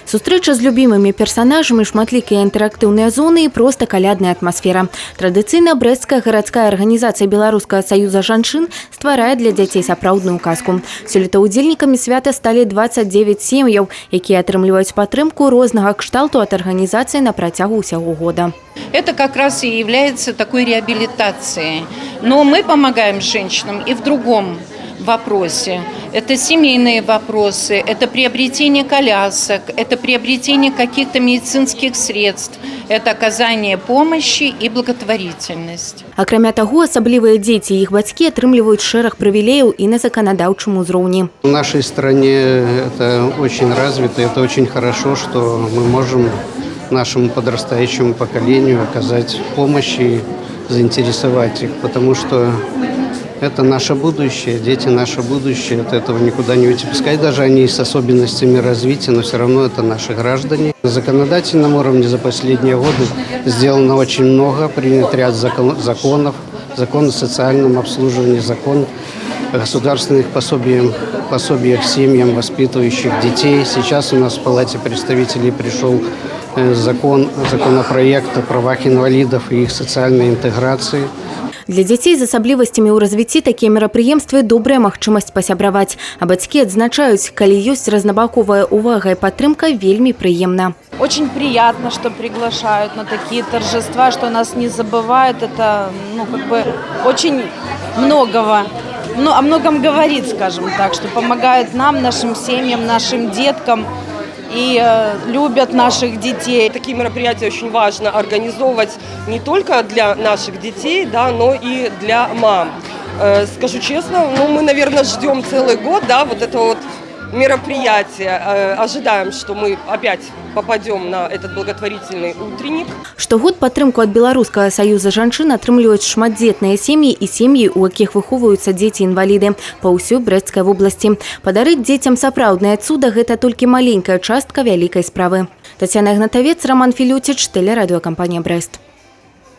Сустрэча з любімымі персанажамі, шматлікія інтэрактыўныя зоны і проста калядная атмасфера. Традыцыйна брэсцкая гарадская арганізацыя Беларускага саюза жанчын стварае для дзяцей сапраўдную казку. Сёлета удзельнікамі свята сталі 29 сем'яў, якія атрымліваюць падтрымку рознага кшталту ад арганізацыі на працягу ўсяго года. Это как раз и является такой реабилитацией. Но мы помогаем женщинам и в другом вопросе. Это семейные вопросы, это приобретение колясок, это приобретение каких-то медицинских средств, это оказание помощи и благотворительность. Акрамя таго, асаблівыя дзеці і іх бацькі атрымліваюць шэраг прывілеяў і на заканадаўчым узроўні. В нашей стране это очень развито, это очень хорошо, что мы можем нашему подрастающему поколению оказать помощь и заинтересовать их, потому что это наше будущее, дети наше будущее, от этого никуда не уйти. Пускай даже они с особенностями развития, но все равно это наши граждане. На законодательном уровне за последние годы сделано очень много, принят ряд законов, закон о социальном обслуживании, закон о государственных пособиях семьям, воспитывающих детей. Сейчас у нас в Палате представителей пришел законопроект о правах инвалидов и их социальной интеграции. Для дзяцей з асаблівасцямі ў развіцці такія мерапрыемствы добрая магчымасць пасябраваць. А бацькі адзначаюць, калі ёсць разнабаковая увага і падтрымка, вельмі прыемна. Очень приятно, что приглашают на такие торжества, что нас не забывают. Это очень о многом говорит, скажем так, что помогают нам, нашим семьям, нашим деткам. И любят наших детей. Такие мероприятия очень важно организовывать не только для наших детей, да, но и для мам. Скажу честно, мы, наверное, ждем целый год, да, вот это вот мероприятие. Ожидаем, что мы опять попадем на этот благотворительный утренник. Штогод падтрымку ад Беларускага саюза жанчын атрымліваюць шматдзетныя сем'і і сем'і, у якіх выхоўваюцца дзеці-інваліды па ўсёй Брэсцкай вобласці. Падарыць дзецям сапраўднае цуда – гэта толькі маленькая частка вялікай справы. Тацяна Ігнатавец, Роман Філюціч, тэлерадыёкампанія «Брэст».